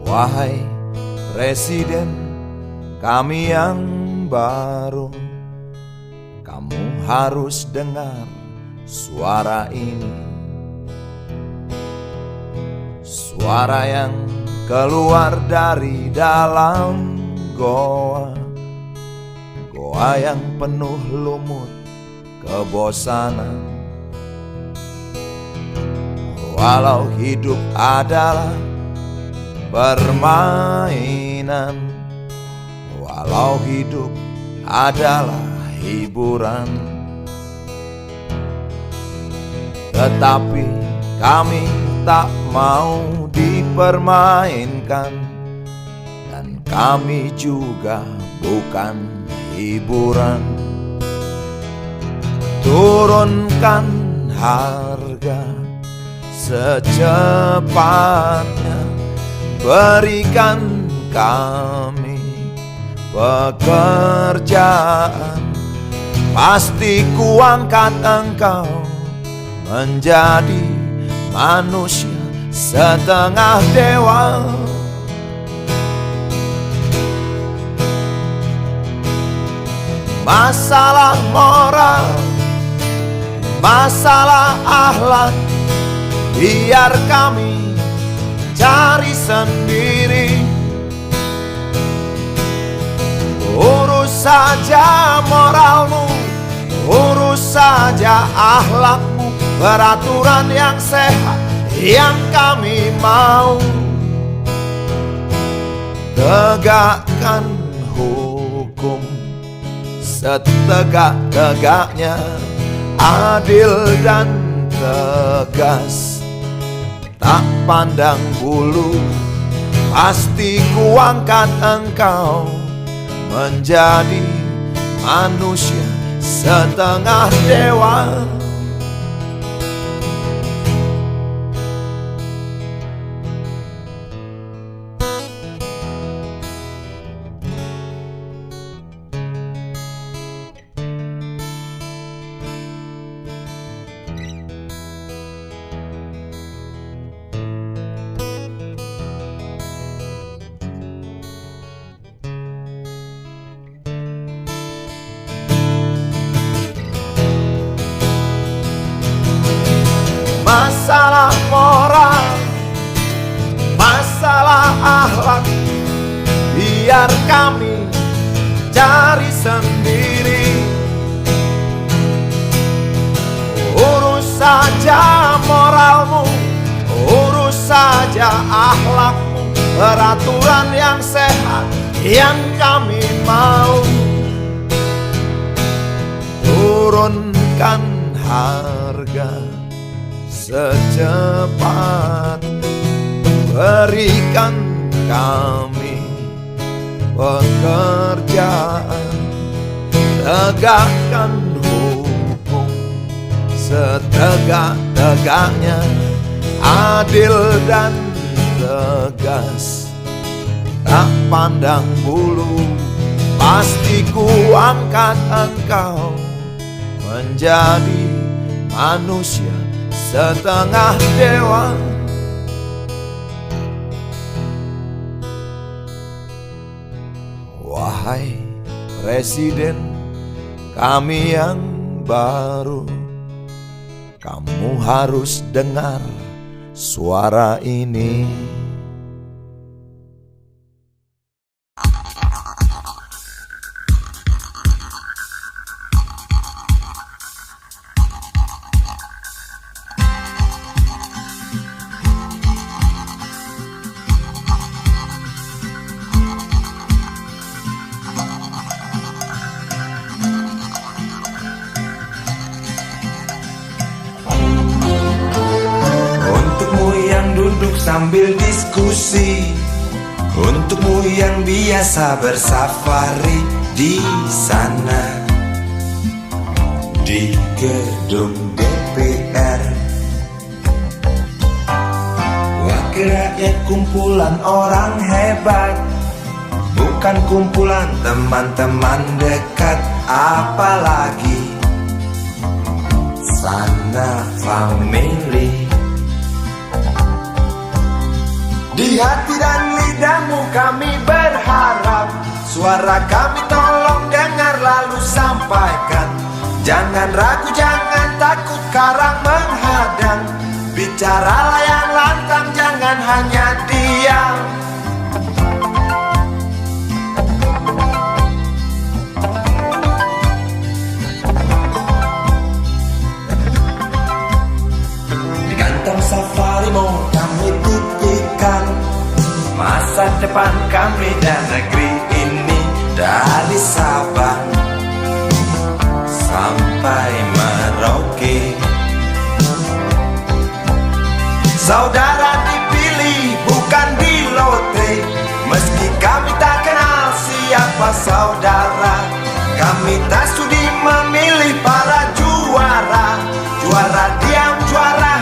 Wahai Presiden kami yang baru, kamu harus dengar suara ini. Suara yang keluar dari dalam goa, goa yang penuh lumut kebosanan. Walau hidup adalah permainan, walau hidup adalah hiburan, tetapi kami tak mau dipermainkan, dan kami juga bukan hiburan. Turunkan harga secepatnya, berikan kami pekerjaan. Pasti kuangkat engkau menjadi manusia setengah dewa. Masalah moral, masalah akhlak, biar kami cari sendiri. Urus saja moralmu, urus saja akhlakmu, peraturan yang sehat yang kami mau. Tegakkan hukum setegak-tegaknya, adil dan tegas, tak pandang bulu. Pasti kuangkat engkau menjadi manusia setengah dewa. Masalah moral, masalah akhlak, biar kami cari sendiri. Urus saja moralmu, urus saja akhlakmu, peraturan yang sehat yang kami mau. Turunkan harga secepat, berikan kami pekerjaan. Tegakkan hukum setegak-tegaknya, adil dan tegas, tak pandang bulu. Pasti kuangkat engkau menjadi manusia setengah dewa. Wahai Presiden kami yang baru, kamu harus dengar suara ini. Duduk sambil diskusi, untukmu yang biasa bersafari di sana, di gedung DPR. Wakil rakyat kumpulan orang hebat, bukan kumpulan teman-teman dekat, apalagi sana family. Di hati dan lidah ragu, jangan takut karang menghadang. Bicaralah yang lantang, jangan hanya diam. Di kantong safarimu kami titipkan masa depan kami dan negeri ini, dari Sabang sampai Merauke. Saudara dipilih bukan di lotre, meski kami tak kenal siapa saudara. Kami tak sudi memilih para juara. Juara diam, juara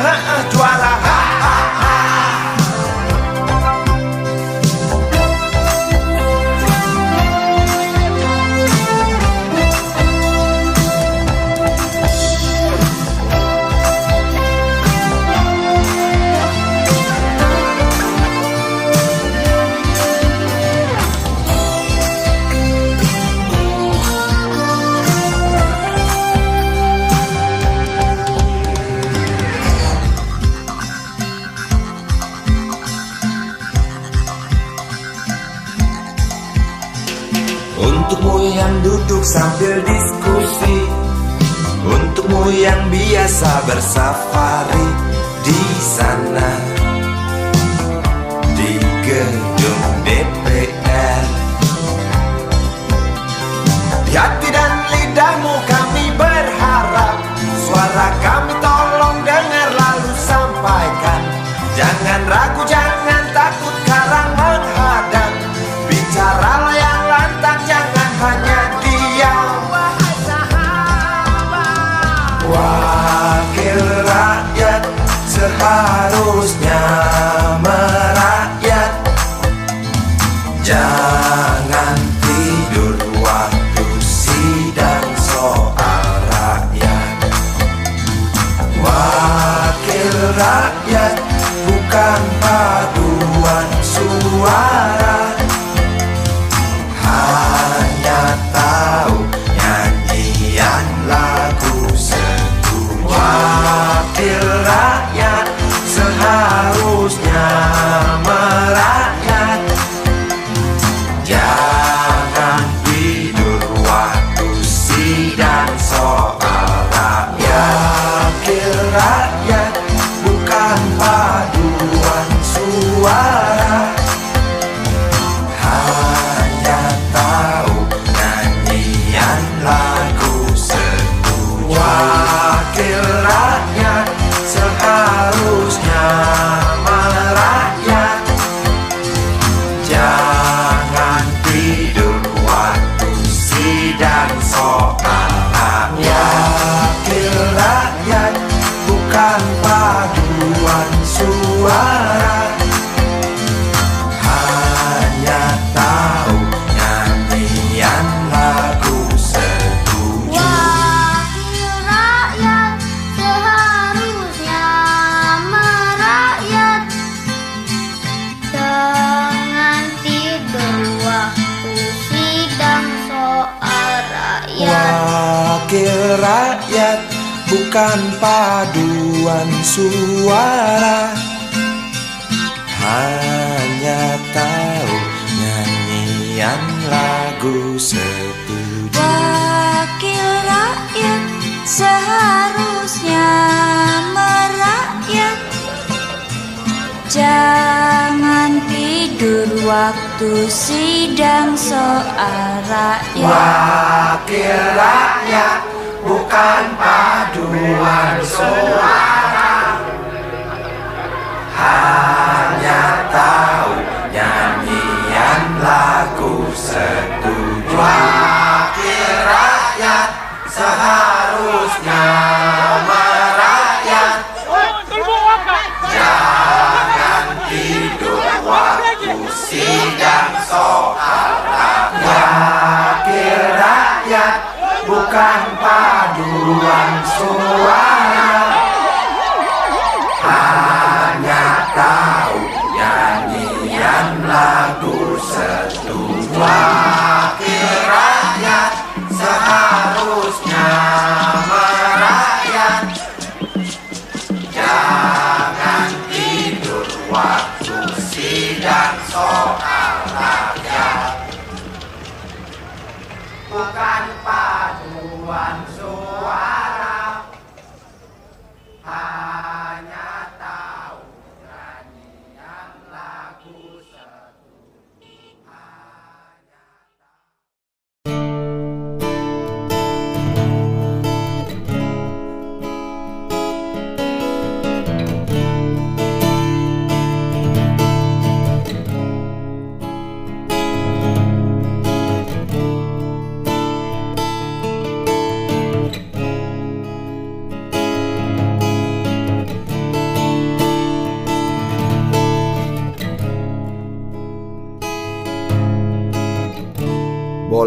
juara ha. Untukmu yang duduk sambil diskusi, untukmu yang biasa bersafari di sana, di gedung DPR. Di hati dan lidahmu kami berharap, suara kami tolong dengar lalu sampaikan. Jangan ragu, jangan takut karang menghadang. Bicaralah yang lantang, jangan hanya diam. Wakil rakyat seharusnya merakyat. Jangan tidur waktu sidang soal rakyat. Wakil rakyat bukan paduan suara, hanya tahu nyanyian lagu setuju. Wakil rakyat seharusnya merakyat. Jangan tidur waktu sidang soal rakyat. Wakil rakyat bukan paduan suara, hanya tahu nyanyian lagu setuju. Wakil rakyat seharusnya merakyat. Jangan tidur waktu sidang soal rakyat. Wakil rakyat bukan paduan suara, hanya tahu nyanyian lagu setuju. Wakil rakyat seharusnya merakyat. Jangan tidur waktu sidang soal rakyat. Wakil rakyat bukan paduan suara, hanya tahu nyanyian lagu setuju. Wakil rakyat seharusnya merakyat. Jangan tidur waktu sidang soal rakyat. Wakil rakyat bukan paduan suara, hanya tahu nyanyian lagu setuju. Wakil rakyat seharusnya merakyat. Jangan tidur waktu sidang soal rakyat. Wakil rakyat bukan paduan suara, hanya tahu nyanyian lagu setuju. Wakil rakyat seharusnya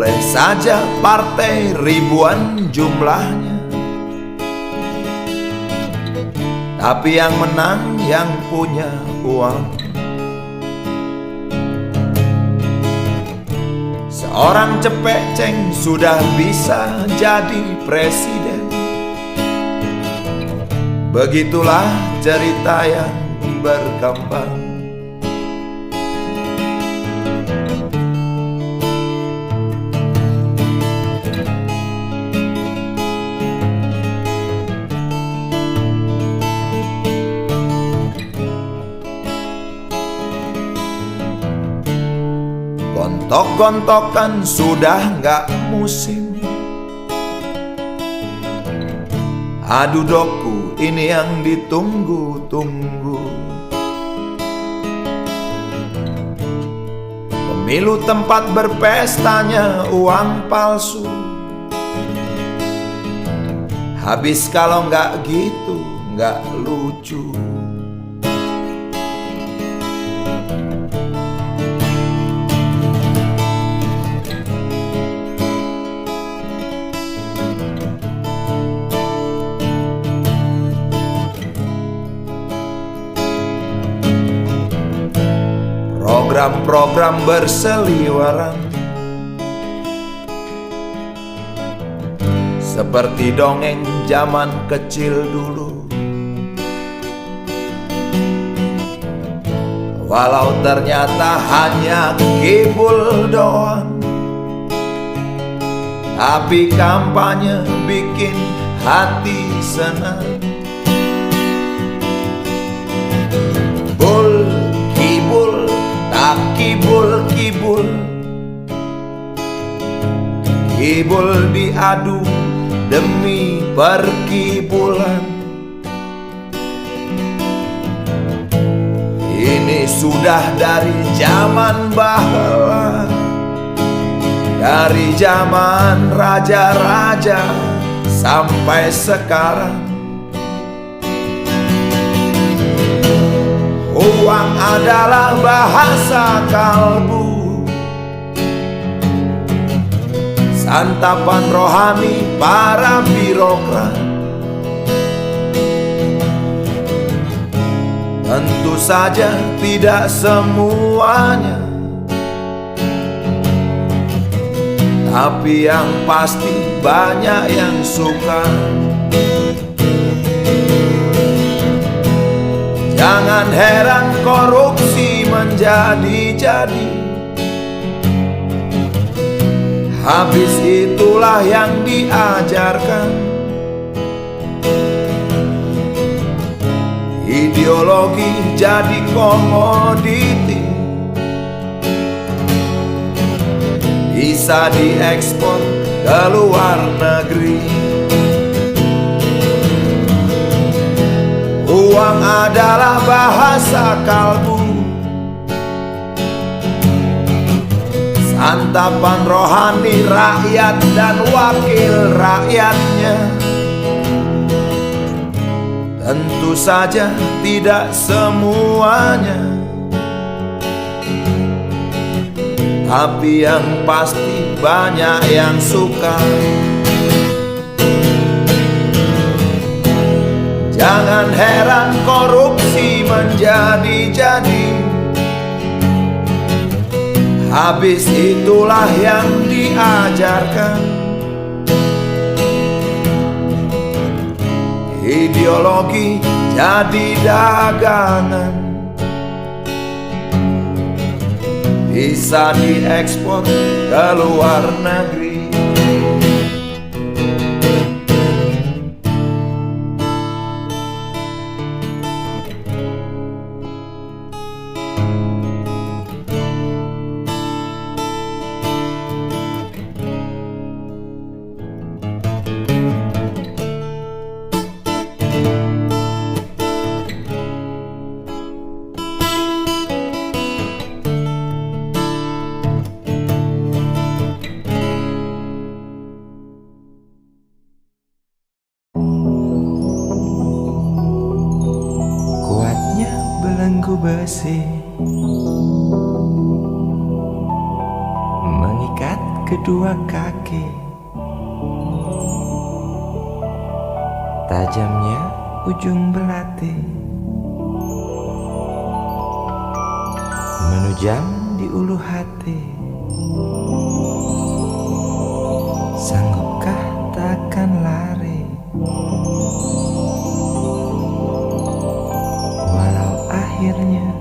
Boleh saja partai ribuan jumlahnya, tapi yang menang yang punya uang. Seorang cepeceng sudah bisa jadi presiden. Begitulah cerita yang berkembang. Gontok-gontokan sudah nggak musim. Adu doku ini yang ditunggu-tunggu. Pemilu tempat berpestanya uang palsu. Habis kalau nggak gitu nggak lucu. Program-program berseliweran seperti dongeng zaman kecil dulu. Walau ternyata hanya kibul doang, tapi kampanye bikin hati senang. Bul kibul tak kibul-kibul, kibul diadu demi perkibulan. Ini sudah dari zaman bahla, dari zaman raja-raja sampai sekarang. Uang adalah bahasa kalbu, santapan rohani para birokrat. Tentu saja tidak semuanya, tapi yang pasti banyak yang suka. Jangan heran korupsi menjadi-jadi. Habis itulah yang diajarkan. Ideologi jadi komoditi, bisa diekspor ke luar negeri. Uang adalah bahasa kalbu, santapan rohani rakyat dan wakil rakyatnya. Tentu saja tidak semuanya, tapi yang pasti banyak yang suka. Jangan heran korupsi menjadi-jadi. Habis itulah yang diajarkan. Ideologi jadi dagangan, bisa diekspor ke luar negeri. belenggu besi mengikat kedua kaki. Tajamnya ujung belati menujam di ulu hati. Sanggupkah takkan lari, walau akhirnya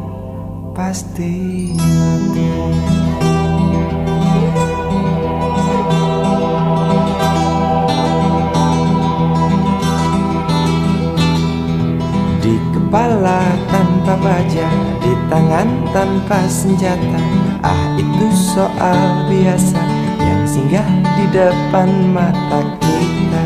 pasti mati. Di kepala tanpa baja, di tangan tanpa senjata. Ah, itu soal biasa yang singgah di depan mata kita.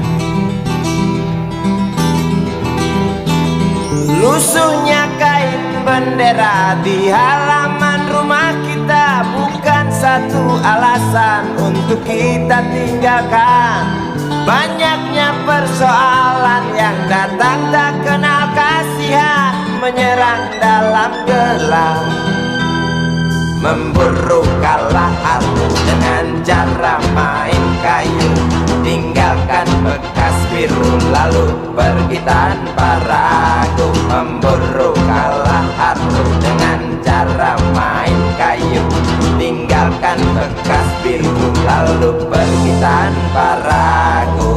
Lusuhnya kain bendera di halaman rumah kita bukan satu alasan untuk kita tinggalkan. Banyaknya persoalan yang datang tak kenal kasihan, menyerang dalam gelap, memburu kalah harus dengan cara main kayu. Tinggalkan bekas biru lalu pergi tanpa ragu, memburu kalah harus dengan cara main kayu. Tinggalkan bekas biru lalu pergi tanpa ragu.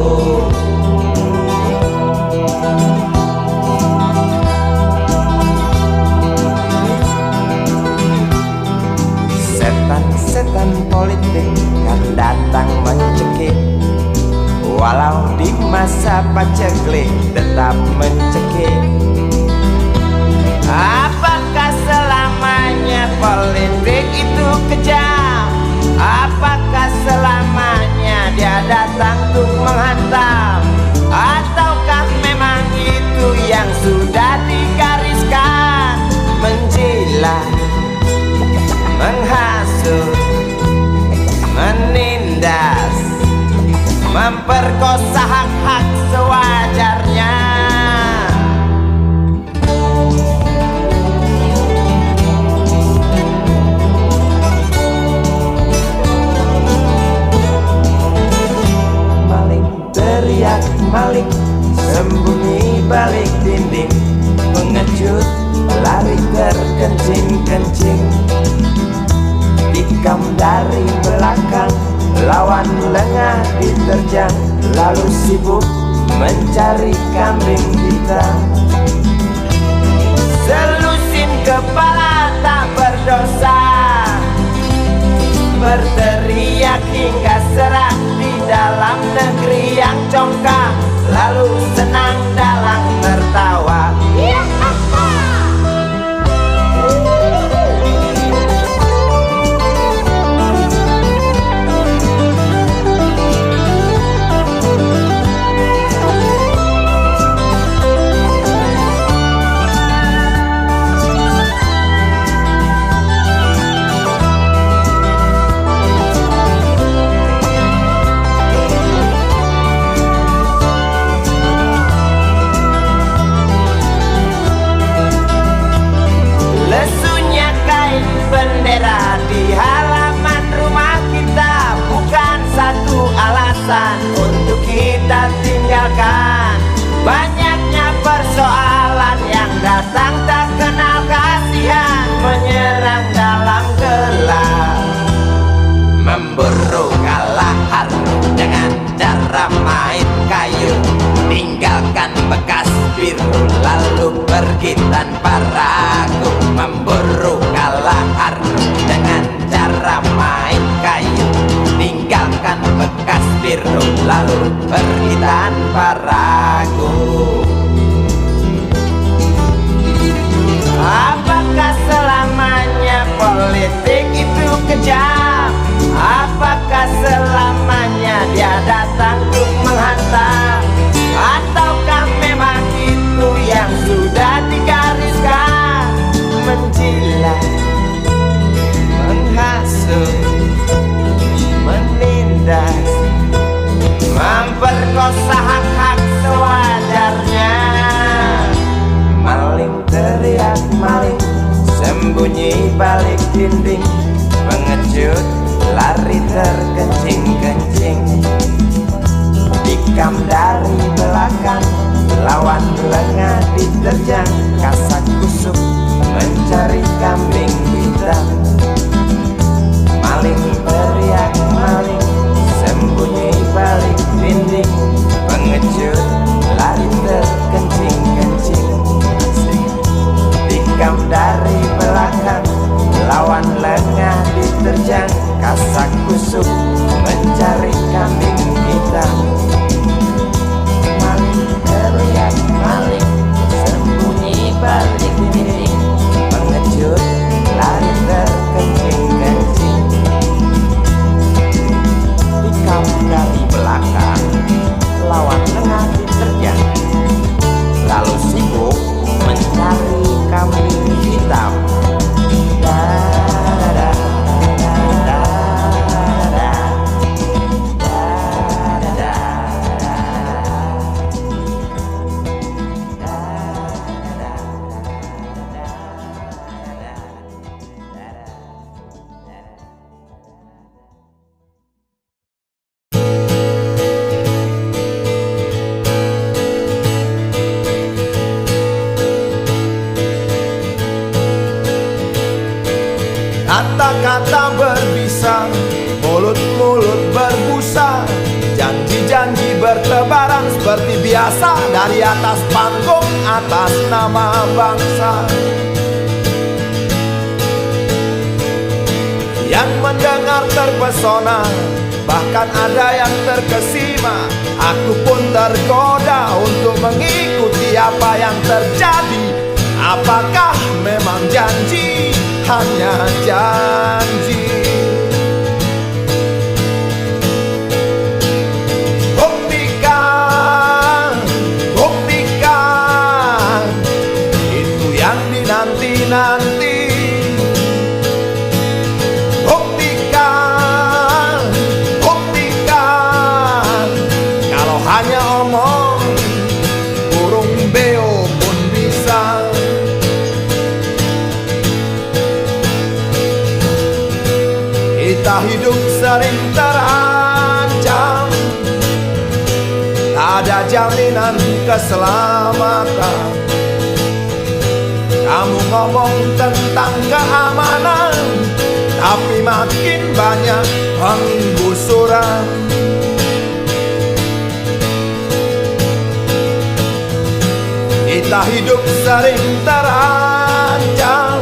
Setan politik kan datang mencekik, walau di masa paceklik tetap mencekik. Apakah selamanya politik itu kejam? Apakah selamanya dia datang untuk menghantam? Ataukah memang itu yang sudah digariskan? Menjilat, menghasut, menindas, memperkosa hak-hak sewajarnya. Maling teriak maling, sembunyi balik dinding, pengecut lari terkencing-kencing. Tikam dari belakang, lawan lengah diterjang, lalu sibuk mencari kambing hitam. Selusin kepala tak berdosa, berteriak hingga serak di dalam negeri yang congkak, lalu senang dalam tertawa. Bendera di halaman rumah kita bukan satu alasan untuk kita tinggalkan. Banyaknya persoalan yang datang tak kenal kasihan, menyerang dalam gelap, memburu kalah harus dengan cara main kayu. Tinggalkan bekas biru lalu pergi tanpa ragu, memburu kalah harus dengan cara main kayu. Tinggalkan bekas biru lalu pergi tanpa ragu. Apakah selamanya politik itu kejam? Apakah selamanya dia datang untuk menghantam? Ataukah memang itu yang sudah digariskan? Menjilat, menghasut, menindas, memperkosa hak-hak sewajarnya. Maling teriak maling, sembunyi balik dinding, pengecut lari terkencing-kencing, tikam dari belakang, lawan lengah diterjang, kasak kusuk mencari kambing hitam. Maling teriak maling, sembunyi balik dinding, pengecut lari terkencing-kencing, tikam dari belakang, lawan lengah diterjang, kasak kusuk mencari kambing hitam. Maling teriak maling, sembunyi balik dinding, pengecut lari terkencing-kencing, tikam dari belakang, lawan lengah diterjang, lalu sibuk mencari kambing hitam. Kata-kata berbisa, mulut-mulut berbusa, janji-janji bertebaran seperti biasa dari atas panggung, atas nama bangsa. Yang mendengar terpesona, bahkan ada yang terkesima. Aku pun tergoda untuk mengikuti apa yang terjadi. Apakah memang janji? Hanya janji. Buktikan, buktikan, itu yang dinanti-nanti. Buktikan, buktikan, kalau hanya omong, burung beo pun bisa. Kita hidup sering terancam, tak ada jaminan keselamatan. Kamu ngomong tentang keamanan, tapi makin banyak penggusuran. Kita hidup sering terancam,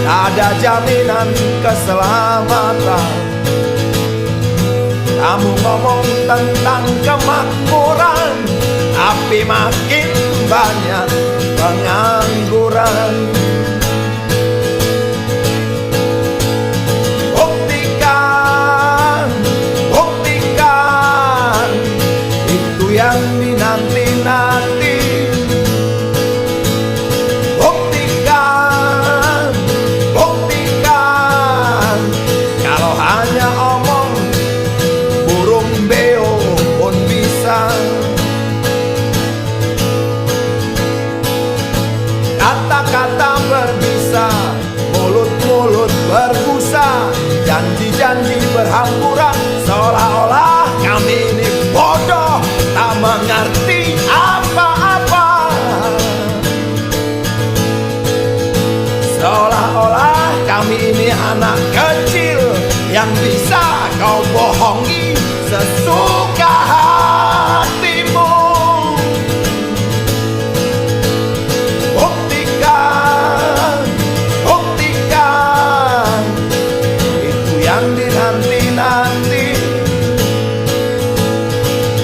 tak ada jaminan keselamatan. Kamu ngomong tentang kemakmuran, tapi makin banyak pengangguran. Buktikan, buktikan, itu yang dinanti-nanti. Buktikan, buktikan, kalau hanya omong, burung beo pun bisa. Kata-kata berbisa, mulut-mulut berbusa, janji-janji berhamburan, seolah-olah kami ini bodoh, tak mengerti apa-apa. Seolah-olah kami ini anak kecil yang bisa kau bohongi sesuka hatimu. Buktikan, buktikan, itu yang dinanti-nanti.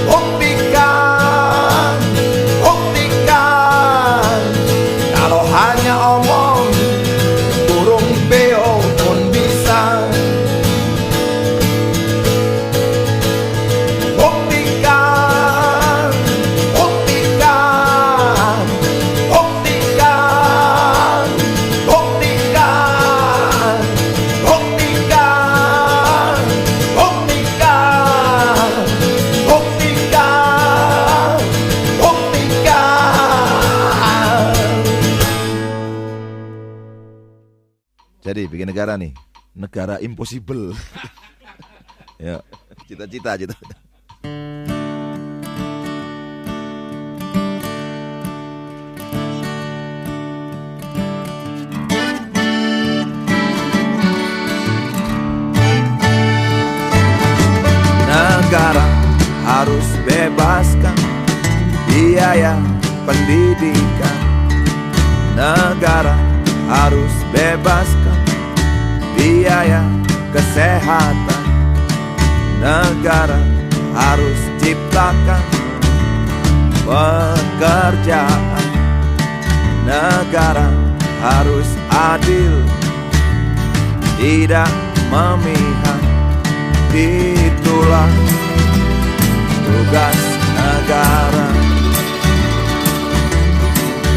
Buktikan, buktikan, kalau hanya omong, burung beo pun bisa. Buktikan, buktikan, buktikan, buktikan, buktikan, buktikan, buktikan, buktikan. Jadi bikin negara nih, negara impossible. Ya, cita-cita. Negara harus bebaskan biaya pendidikan. Negara harus bebaskan biaya kesehatan. Negara harus ciptakan pekerjaan. Negara harus adil, tidak memihak. Itulah tugas negara.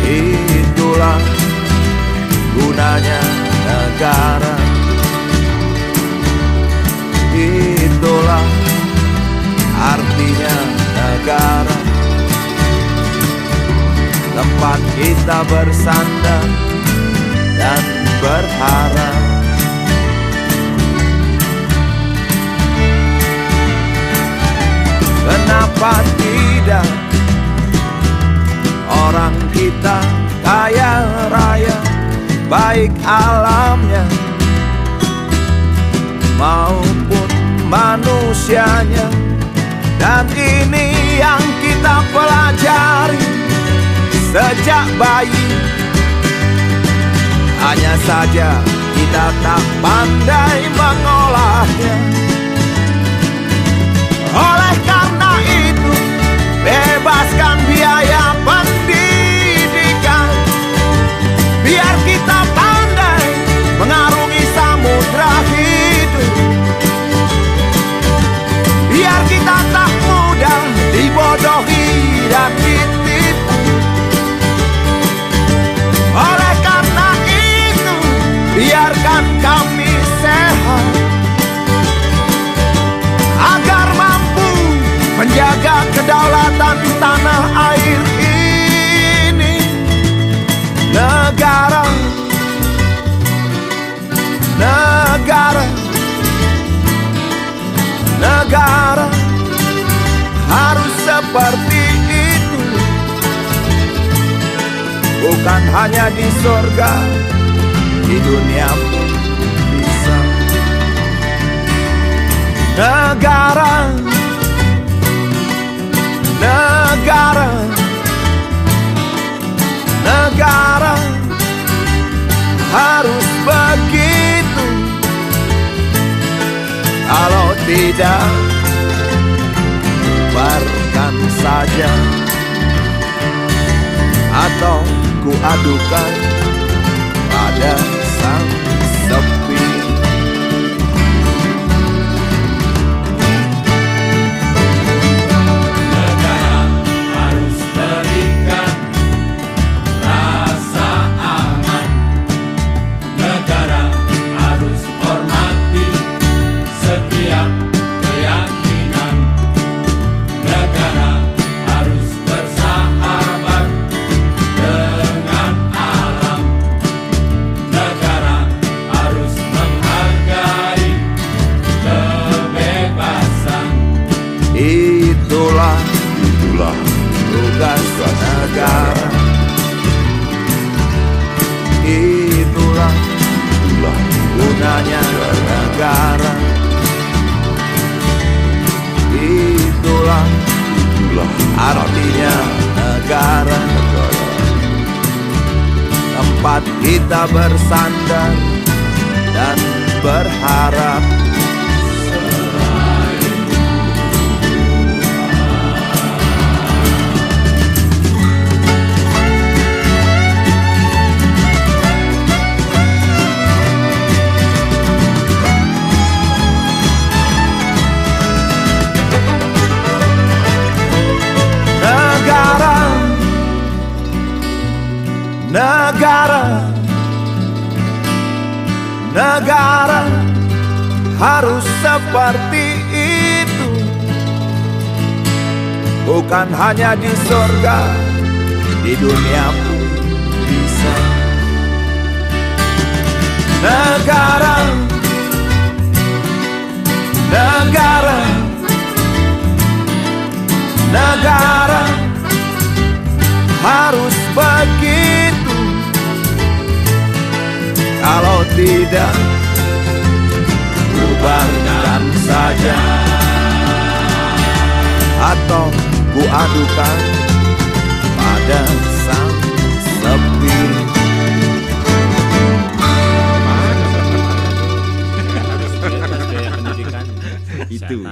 Itulah gunanya negara. Itulah artinya negara. Tempat kita bersandar dan berharap. Kenapa tidak orang kita kaya raya, baik alamnya maupun manusianya. Dan ini yang kita pelajari sejak bayi. Hanya saja kita tak pandai mengolahnya. Oleh karena itu, bebaskan biaya pendidikan, biar kita pandai mengarungi samudra hidup. Biar kita tak mudah dibodohi dan ditipu. Oleh karena itu, biarkan kami sehat, agar mampu menjaga kedaulatan tanah air ini. Negara, negara, negara harus seperti itu. Bukan hanya di surga, di dunia pun bisa. Negara, negara, negara harus begitu. Kalau tidak, bubarkan saja, atau ku adukan pada sang sepi. Itulah tugas negara. Itulah gunanya negara. Itulah artinya negara. Tempat kita bersandar dan berharap. Negara, negara harus seperti itu. Bukan hanya di surga, di dunia pun bisa. Negara, tidak, bubarkan saja, atau ku adukan pada sang sepi. Itu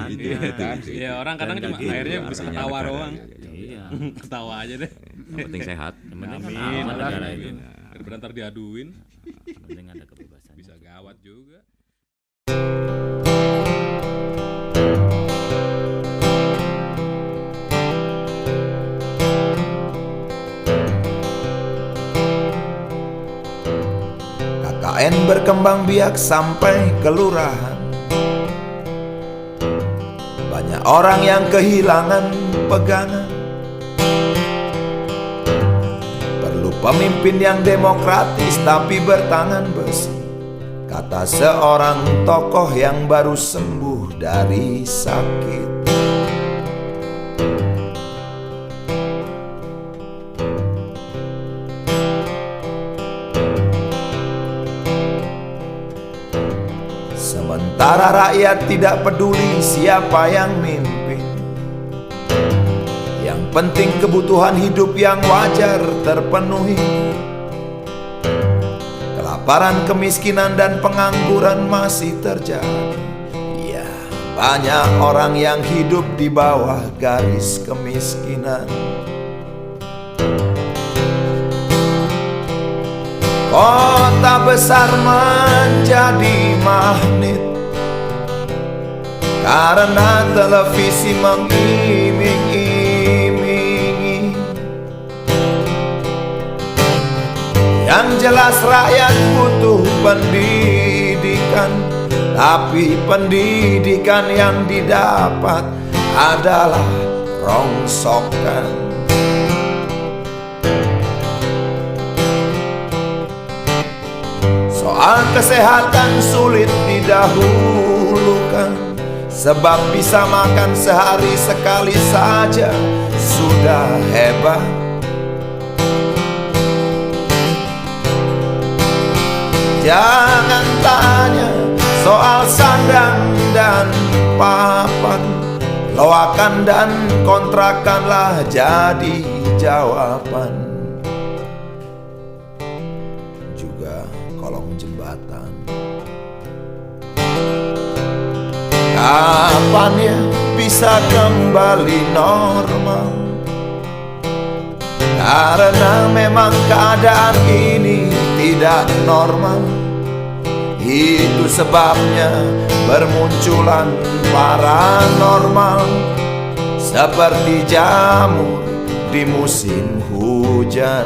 ya orang kadang cuma akhirnya bisa ketawa doang. Iya. Ketawa aja deh. Yang penting sehat. Yang penting Amin. aman negara itu. Daripada ntar diaduin Yang penting ada kebebasan. bisa gawat juga. KKN berkembang biak sampai kelurahan. Banyak orang yang kehilangan pegangan. Perlu pemimpin yang demokratis tapi bertangan besi, kata seorang tokoh yang baru sembuh dari sakit. Sementara rakyat tidak peduli siapa yang mimpin, yang penting kebutuhan hidup yang wajar terpenuhi. Kelaparan, kemiskinan, dan pengangguran masih terjadi. Ya, banyak orang yang hidup di bawah garis kemiskinan. Kota besar menjadi magnet karena televisi mengiming-imingi. Yang jelas rakyat butuh pendidikan, tapi pendidikan yang didapat adalah rongsokan. Soal kesehatan sulit didahulukan, sebab bisa makan sehari sekali saja sudah hebat. Jangan tanya soal sandang dan papan, loakan dan kontrakanlah jadi jawaban. Juga kolong jembatan. Kapan ya bisa kembali normal? Karena memang keadaan ini tidak normal. Itu sebabnya bermunculan paranormal, seperti jamur di musim hujan.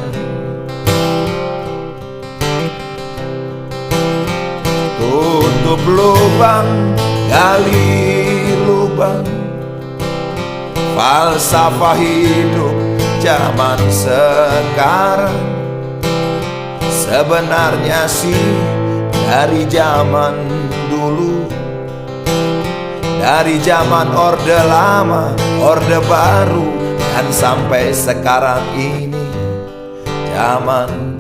Tutup lubang, gali lubang, falsafah hidup zaman sekarang. Sebenarnya sih dari zaman dulu, dari zaman Orde Lama, Orde Baru, dan sampai sekarang ini zaman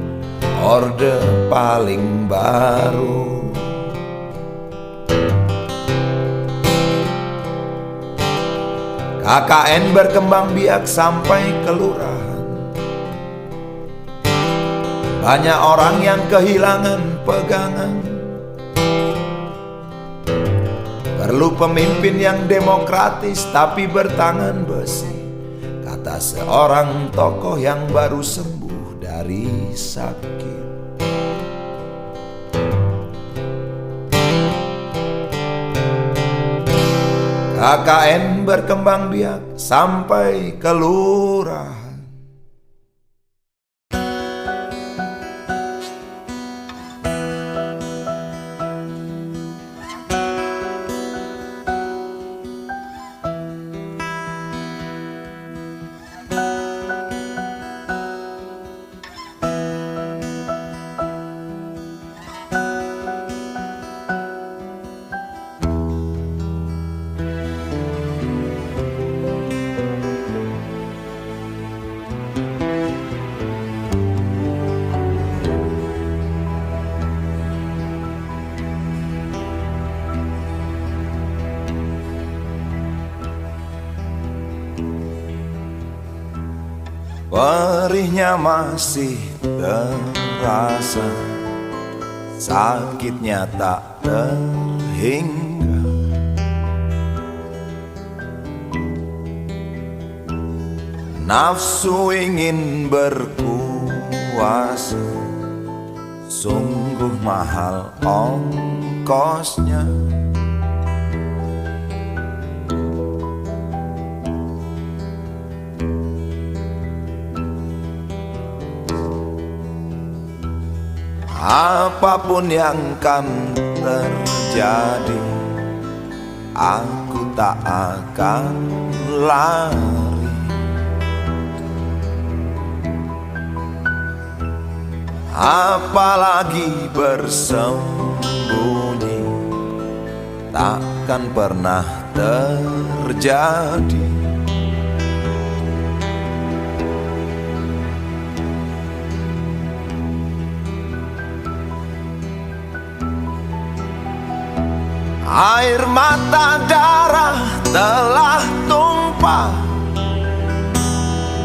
Orde paling baru. KKN berkembang biak sampai kelurahan. Banyak orang yang kehilangan pegangan. Perlu pemimpin yang demokratis tapi bertangan besi, kata seorang tokoh yang baru sembuh dari sakit. KKN berkembang biak sampai kelurahan. Perihnya masih terasa, sakitnya tak terhingga. Nafsu ingin berkuasa, sungguh mahal ongkosnya. Apapun yang kan terjadi, aku tak akan lari. Apalagi bersembunyi, takkan pernah terjadi. Air mata darah telah tumpah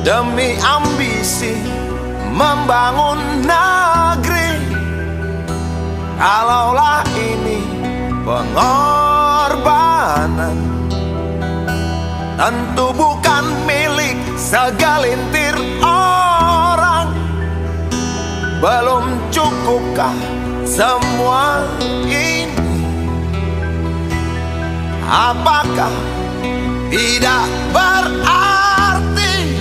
demi ambisi membangun negeri. Kalaulah ini pengorbanan, tentu bukan milik segelintir orang. Belum cukupkah semua ini? Apakah tidak berarti?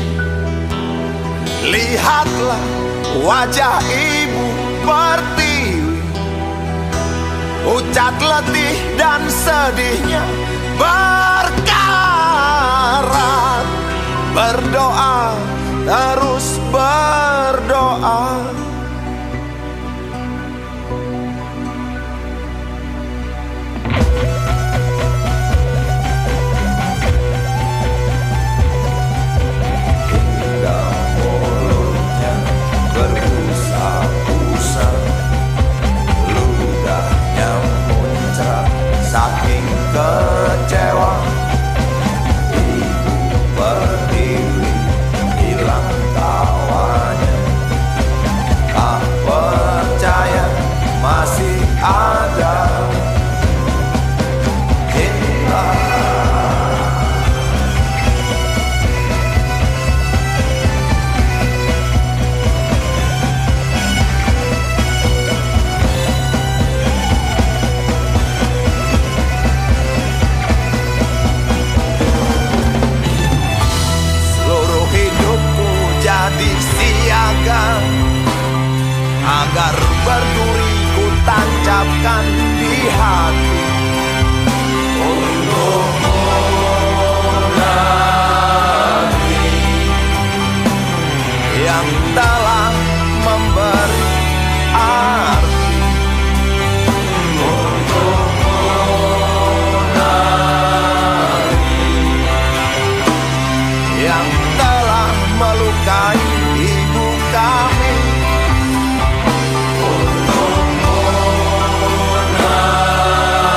Lihatlah wajah ibu pertiwi, pucat letih dan sedihnya berkarat. Berdoa, terus berdoa. Kecewa, ibu pertiwi hilang tawanya. Tak percaya masih ada cinta. Jadi siaga agar berduri ku tancapkan di hati. Untukmu negeri yang telah memberi arti. Untukmu negeri yang telah melukai ibu kami. Untukmu negeri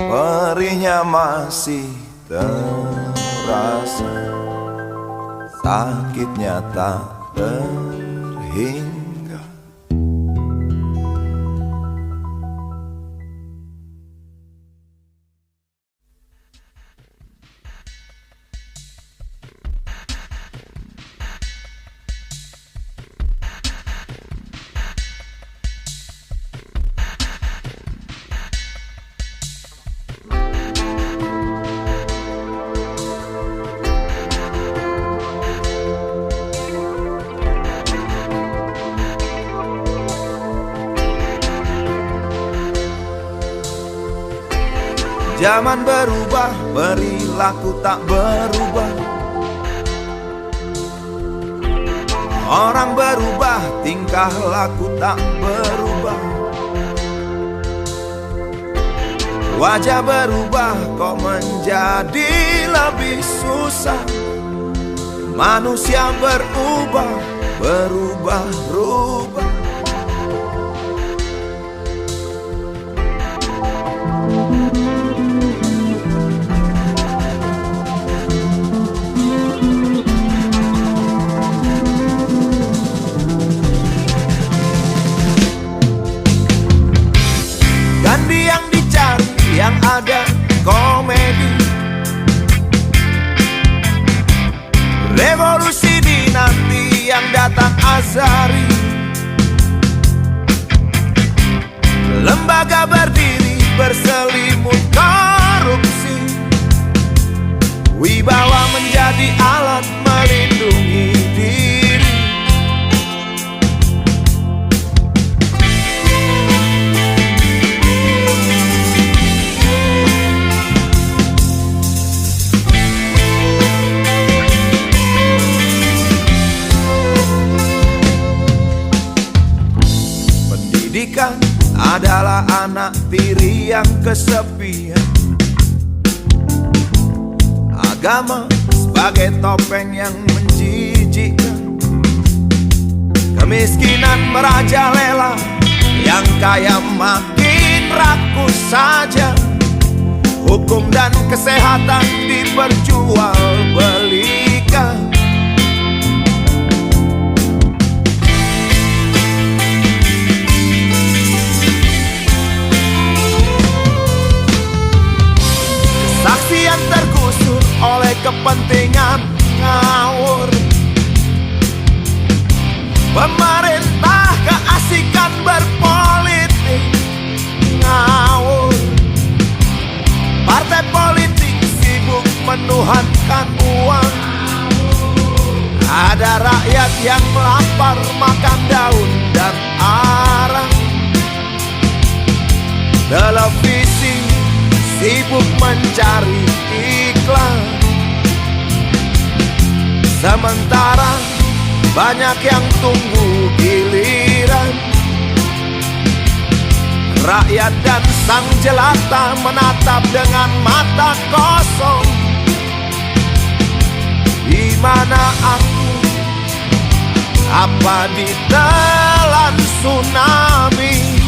perihnya masih terasa, sakitnya tak terhingga. Zaman berubah, perilaku tak berubah. Orang berubah, tingkah laku tak berubah. Wajah berubah, kok menjadi lebih susah. Manusia berubah, berubah-ubah. Gandhi yang dicari, yang ada komedi. Revolusi dinanti, yang datang azari. Lembaga berdiri, berselimut korupsi. Wibawa menjadi alat melindungi diri. Pendidikan adalah anak tiri yang kesepian. Agama sebagai topeng yang menjijikkan. Kemiskinan merajalela, yang kaya makin rakus saja. Hukum dan kesehatan diperjualbelikan. Kesaksian tergusur oleh kepentingan ngawur. Pemerintah keasikan berpolitik ngawur. Partai politik sibuk menuhankan uang. Ada rakyat yang lapar makan daun dan arang. Televisi sibuk mencari iklan. Sementara banyak yang tunggu giliran. Rakyat dan sang jelata menatap dengan mata kosong. Di mana aku? Apa ditelan tsunami?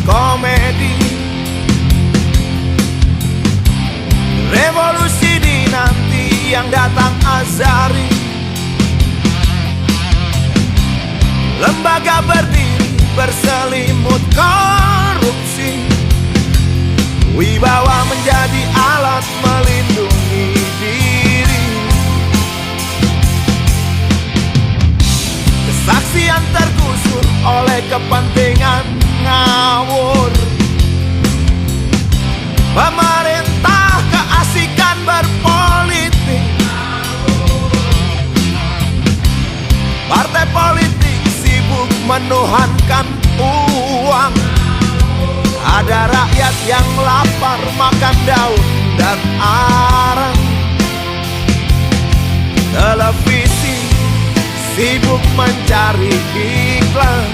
Komedi. Revolusi dinanti, yang datang azari. Lembaga berdiri, berselimut korupsi. Wibawa menjadi alat melindungi diri. dan tergusur oleh kepentingan ngawur. Pemerintah keasikan berpolitik, partai politik sibuk menuhankan uang. Ada rakyat yang lapar makan daun dan arang. Televisi sibuk mencari iklan,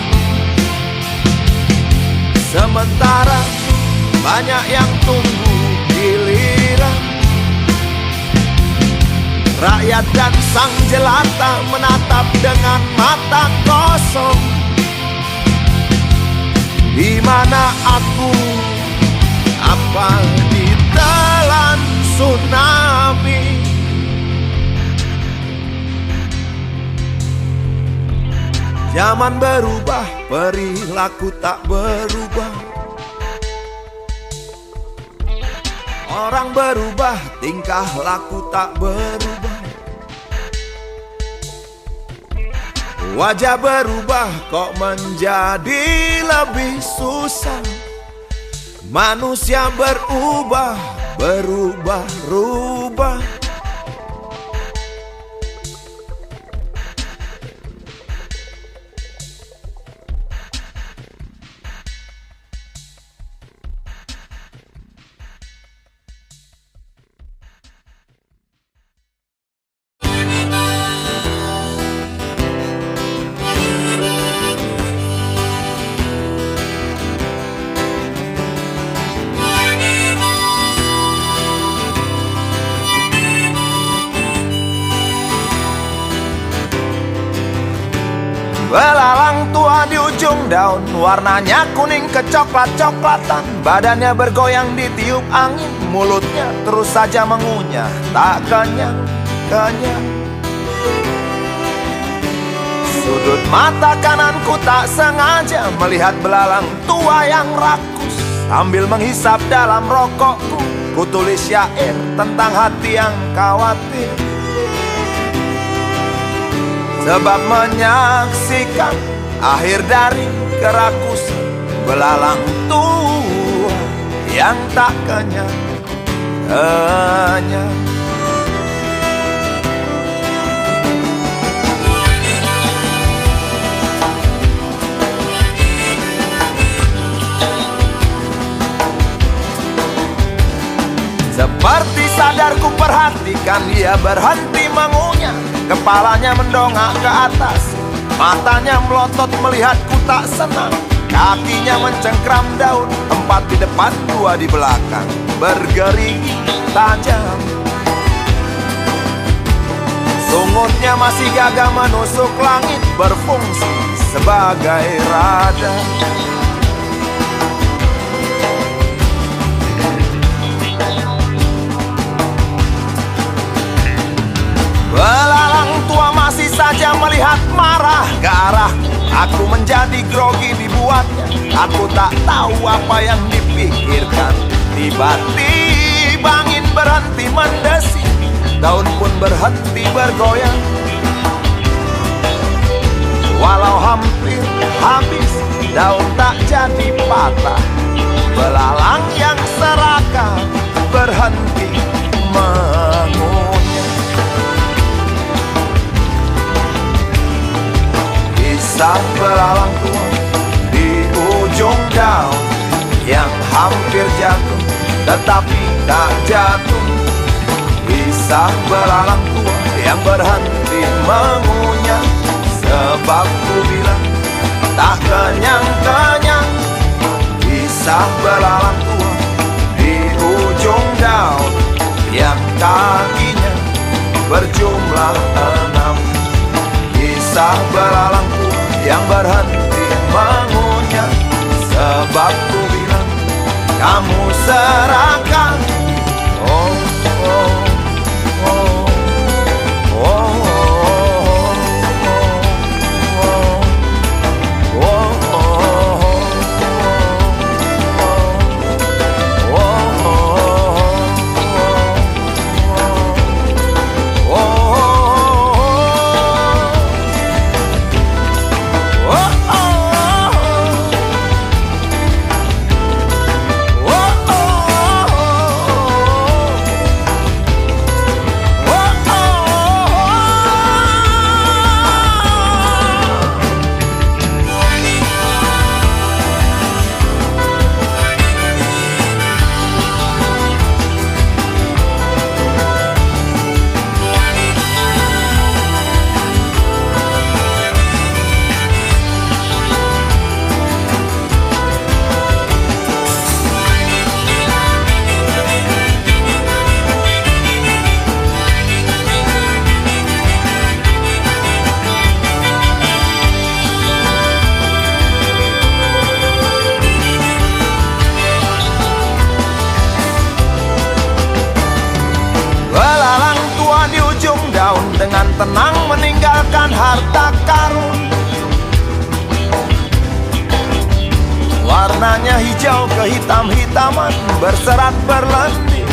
sementara banyak yang tunggu giliran. Rakyat dan sang jelata menatap dengan mata kosong. Di mana aku? Apa ditelan tsunami? Zaman berubah, perilaku tak berubah. Orang berubah, tingkah laku tak berubah. Wajah berubah, kok menjadi lebih susah. Manusia berubah, berubah-rubah. Belalang tua di ujung daun, warnanya kuning kecoklat-coklatan. Badannya bergoyang ditiup angin, mulutnya terus saja mengunyah, tak kenyang-kenyang. Sudut mata kananku tak sengaja melihat belalang tua yang rakus. Sambil menghisap dalam rokokku, ku tulis syair tentang hati yang khawatir. Sebab menyaksikan akhir dari kerakusan belalang tua yang tak kenyang-kenyang. Seperti sadar ku perhatikan dia berhenti mengunyah. Kepalanya mendongak ke atas, matanya melotot melihatku tak senang. Kakinya mencengkram daun, 4 di depan 2 di belakang, bergerigi tajam. Sungutnya masih gagah menusuk langit, berfungsi sebagai radar. Belalang tua masih saja melihat marah ke arahku. Aku menjadi grogi dibuatnya. Aku tak tahu apa yang dipikirkan. Tiba-tiba angin berhenti mendesing, daun pun berhenti bergoyang. Walau hampir habis, daun tak jadi patah. Belalang yang serakah berhenti mengunyah. Kisah belalang tua di ujung daun yang hampir jatuh tetapi tak jatuh. Kisah belalang tua yang berhenti mengunyah. Sebab ku bilang tak kenyang-kenyang. Kisah belalang tua di ujung daun yang kakinya berjumlah 6. Kisah belalang tua yang berhenti mengunyah. Sebab ku bilang kamu serakah. Oh, oh, oh, oh, daun dengan tenang meninggalkan harta karun. Warnanya hijau kehitam-hitaman berserat berlendir,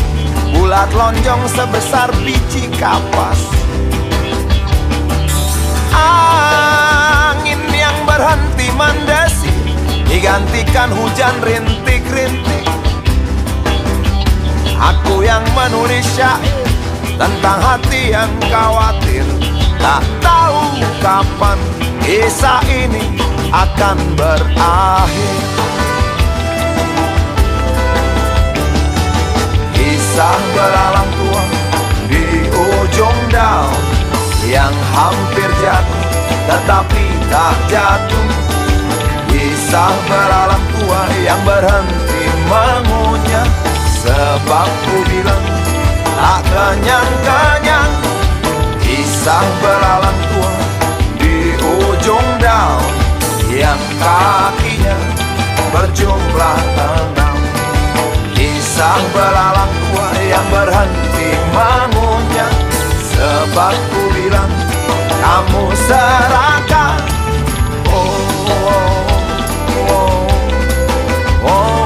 bulat lonjong sebesar biji kapas. Angin yang berhenti mendesi digantikan hujan rintik-rintik. Aku yang menulis syair tentang hati yang khawatir, tak tahu kapan kisah ini akan berakhir. Kisah belalang tua di ujung daun yang hampir jatuh tetapi tak jatuh. Kisah belalang tua yang berhenti mengunyah sebab ku bilang tak kenyang-kenyang. Kisah belalang tua di ujung daun yang kakinya berjumlah 6. Kisah belalang tua yang berhenti mengunyah sebab ku bilang kamu serakah. Oh, oh, oh, oh.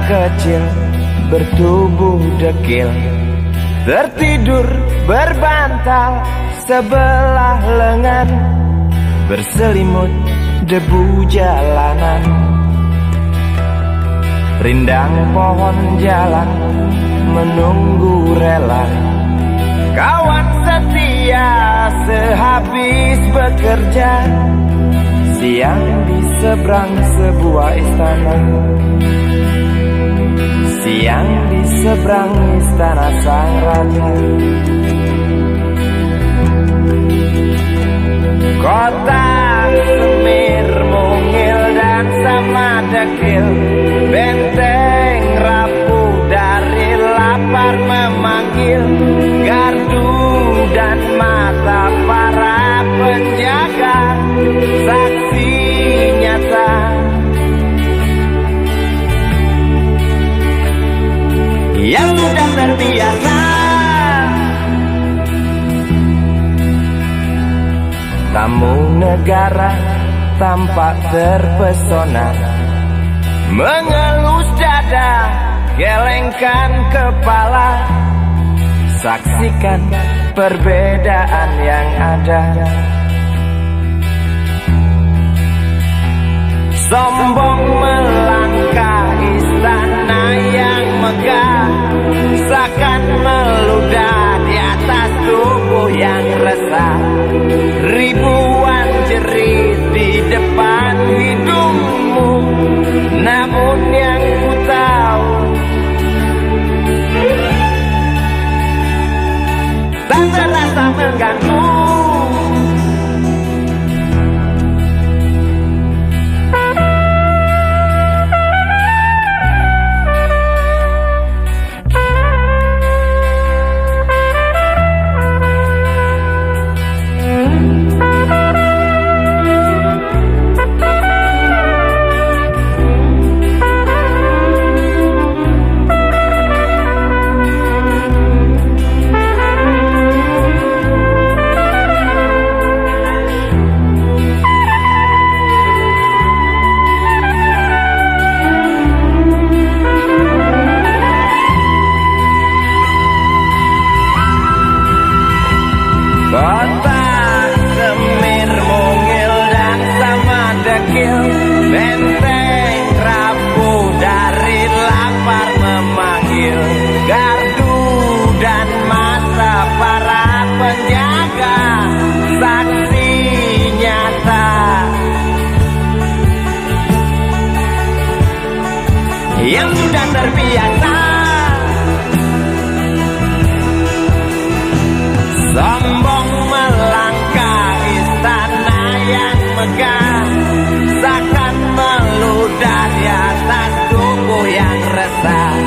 Kecil bertubuh dekil tertidur berbantal sebelah lengan, berselimut debu jalanan. Rindang pohon jalan menunggu rela, kawan setia sehabis bekerja. Siang di seberang sebuah istana, siang di seberang istana sang raja. Kota Semir mungil dan sama dekil, benteng rapuh dari lapar memanggil. Gardu dan mata para penjaga, saksi nyata yang sudah terbiasa. Tamu negara tampak terpesona, mengelus dada, gelengkan kepala. Saksikan perbedaan yang ada. Sombong melangkah istana yang megah, seakan meludah di atas tubuh yang resah. Ribuan jerit di depan hidungmu, namun yang ku tahu tak terasa mengganggu. Kota Semir mungil dan sama dekil, benteng rapuh dari lapar memanggil, gardu dan mata para penjaga, saksi nyata yang sudah terbiasa sombong melangkah istana yang megah, seakan meludah di atas tubuh yang resah.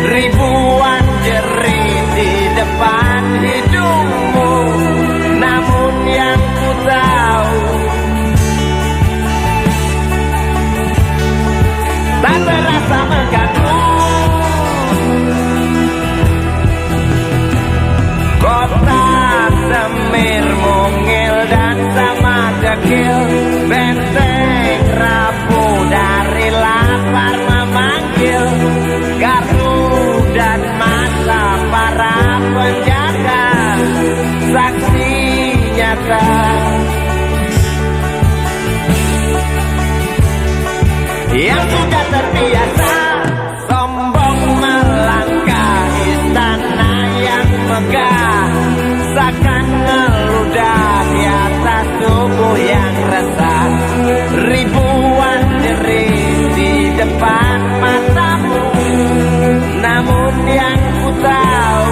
Ribuan jerit di depan hidungmu, namun yang ku tahu tak terasa mengganggu. Kota Semir mungil dan sama dekil, benteng rapuh dari lapar memanggil, gardu dan mata para penjaga, saksi nyata yang sudah terbiasa sombong melangkah istana yang megah, seakan meludah di atas tubuh yang resah. Ribuan jerit di depan matamu, namun yang ku tahu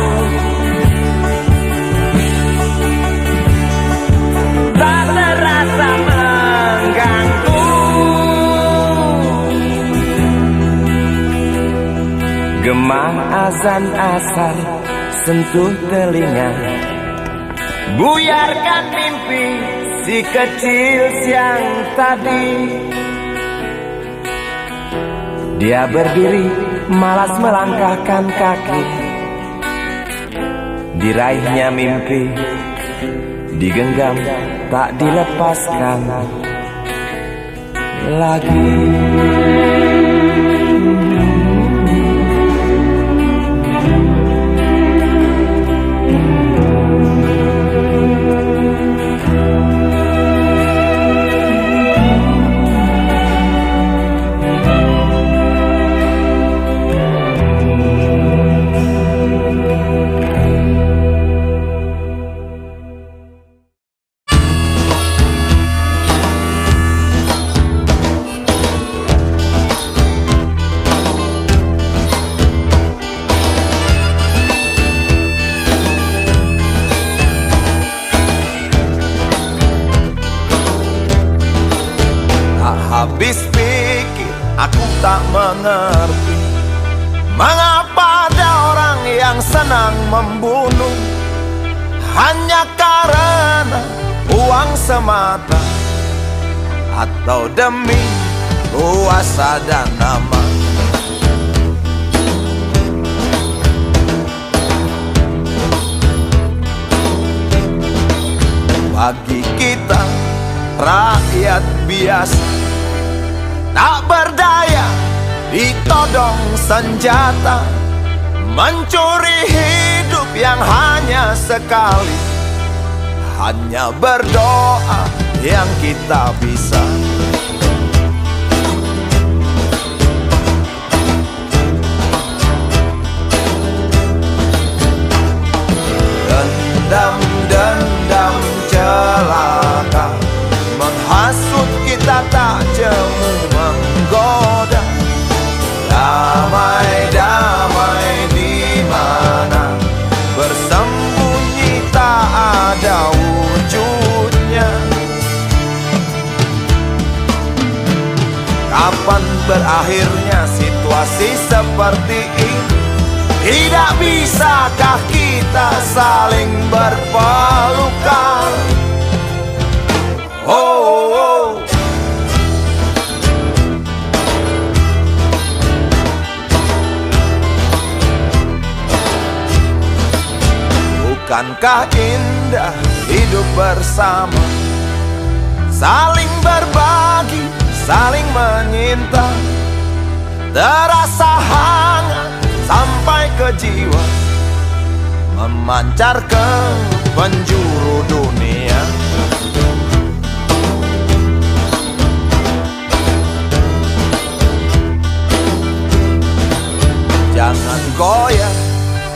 tak terasa mengganggu. Gema azan asar sentuh telinga, buyarkan mimpi si kecil siang tadi. Dia berdiri malas melangkahkan kaki, diraihnya mimpi digenggam tak dilepaskan lagi. Habis pikir aku tak mengerti mengapa ada orang yang senang membunuh hanya karena uang semata, atau demi kuasa dan nama. Bagi kita rakyat biasa tak berdaya, ditodong senjata, mencuri hidup yang hanya sekali. Hanya berdoa yang kita bisa. Dendam celaka menghasut kita, tak jemu menggoda. Damai di mana bersembunyi tak ada wujudnya. Kapan berakhirnya situasi seperti ini? Tidak bisakah kita saling berpelukan? Oh. Bukankah indah hidup bersama, saling berbagi, saling menyinta, terasa hangat sampai ke jiwa, memancarkan penjuru dunia. Jangan goyah,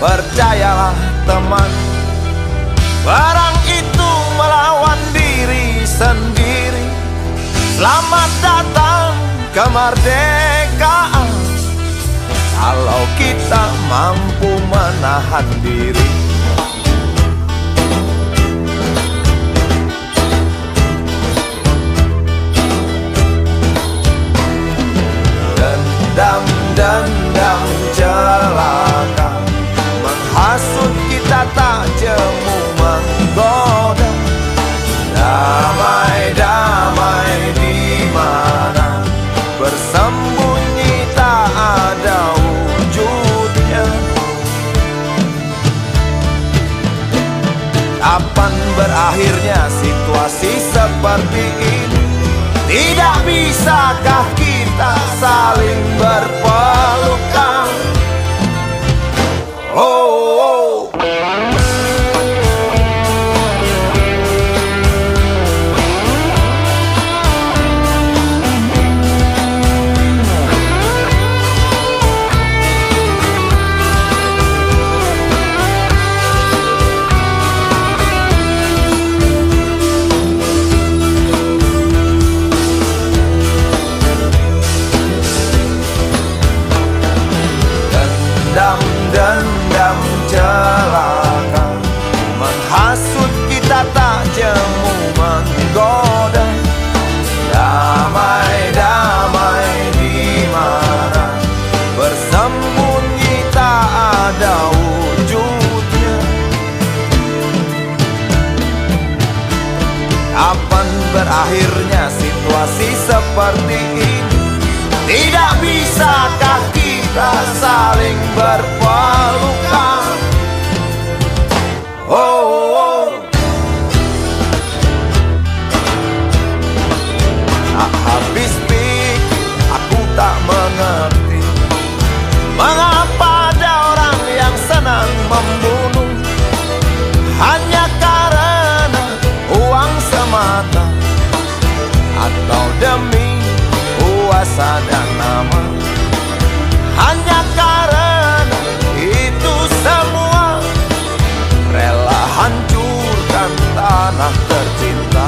percayalah teman, perang itu melawan diri sendiri. Selamat datang kemerdekaan, kalau kita mampu menahan diri. Dendam celaka menghasut kita, tak jemu menggoda. Damai di mana bersembunyi, tak ada wujudnya. Kapan berakhirnya situasi seperti ini? Tidak bisakah kita saling berpelukan? Oh, oh. Dendam celaka menghasut kita, tak jemu menggoda. Damai di mana bersembunyi, tak ada wujudnya. Kapan berakhirnya situasi seperti ini? Tidak bisakah kita saling berpelukan? Oh, oh. Tak habis pikir, aku tak mengerti mengapa ada orang yang senang membunuh hanya karena uang semata, atau demi kuasa dan nama. Hanya karena itu semua rela hancurkan tanah tercinta,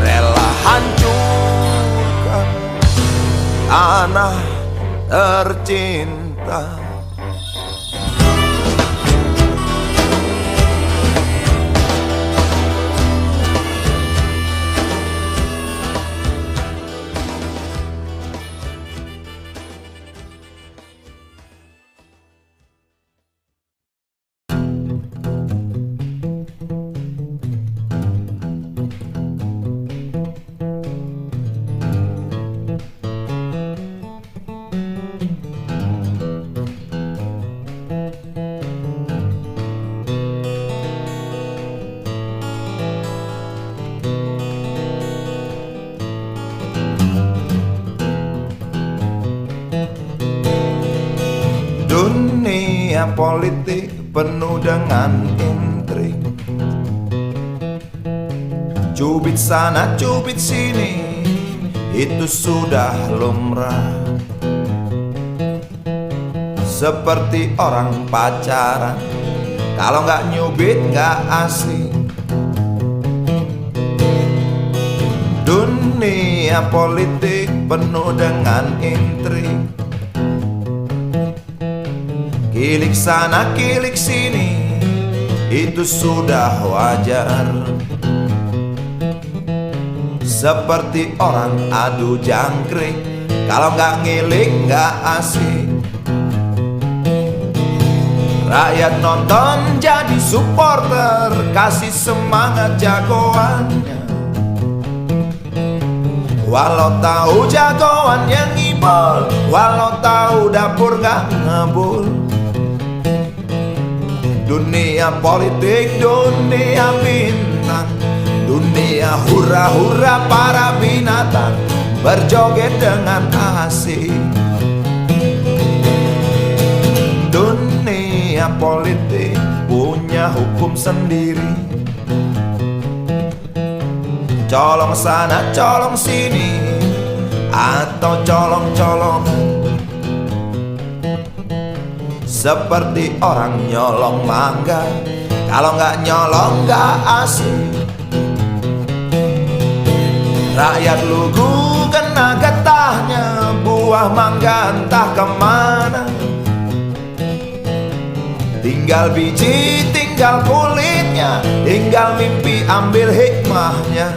rela hancurkan tanah tercinta. Dunia politik penuh dengan intrik, cubit sana cubit sini, itu sudah lumrah. Seperti orang pacaran, kalau nggak nyubit nggak asik. Dunia politik penuh dengan intrik, kilik sana kilik sini, itu sudah wajar. Seperti orang adu jangkrik, kalau nggak ngilik nggak asik. Rakyat nonton jadi supporter, kasih semangat jagoannya. Walau tahu jagoan yang ngibol, walau tahu dapur nggak ngebul. Dunia politik, dunia bintang, dunia hura-hura para binatang berjoget dengan asik. Dunia politik punya punya hukum sendiri. Colong sana, colong sini, atau colong-colongan, seperti orang nyolong mangga. Kalau nggak nyolong nggak asik. Rakyat lugu kena getahnya, buah mangga entah kemana. Tinggal biji, tinggal kulitnya, tinggal mimpi ambil hikmahnya.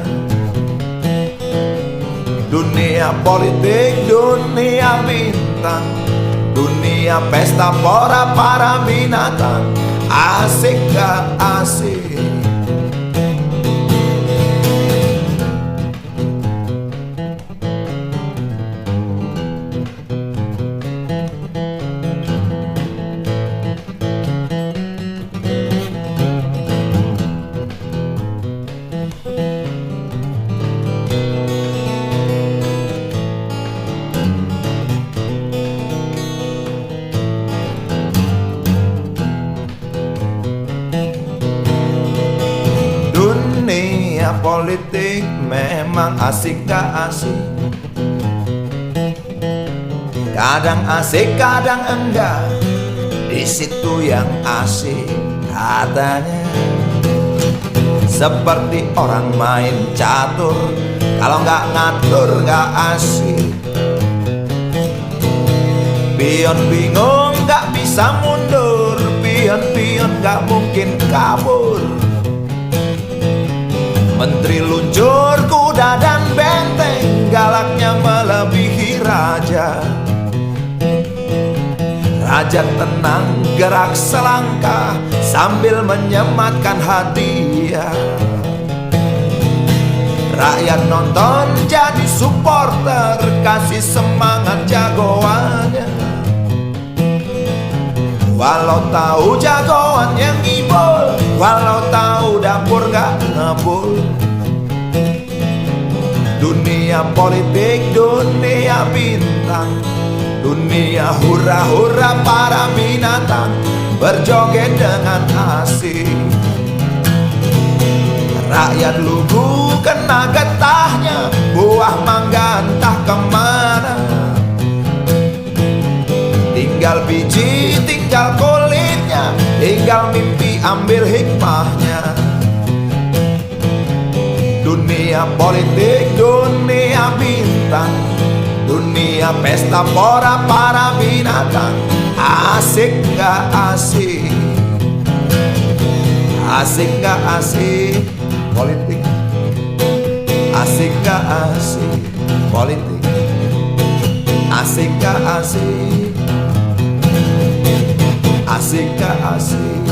Dunia politik, dunia bintang, dunia pesta pora para binatang. Asik gak asik? Dunia politik memang asik gak asik? Kadang asik, kadang enggak. Di situ yang asik katanya. Seperti orang main catur, kalau nggak ngatur nggak asik. Pion bingung nggak bisa mundur, pion-pion nggak mungkin kabur. Menteri luncur kuda dan benteng, galaknya melebihi raja. Raja tenang gerak selangkah sambil menyematkan hadiah. Rakyat nonton jadi supporter, kasih semangat jagoannya. Walau tahu jagoan yang ngibul, walau tahu dapur gak ngebul. Dunia politik, dunia bintang, dunia hura-hura para binatang, berjoget dengan asik. Rakyat lugu kena getahnya, buah mangga entah kemana. Tinggal biji, tinggal kulitnya, tinggal mimpi ambil hikmahnya. Dunia politik, dunia bintang, dunia pesta pora para binatang. Asik gak asik? Asik gak asik? Politik. Asik gak asik? Politik. Asik gak asik? Asik gak asik?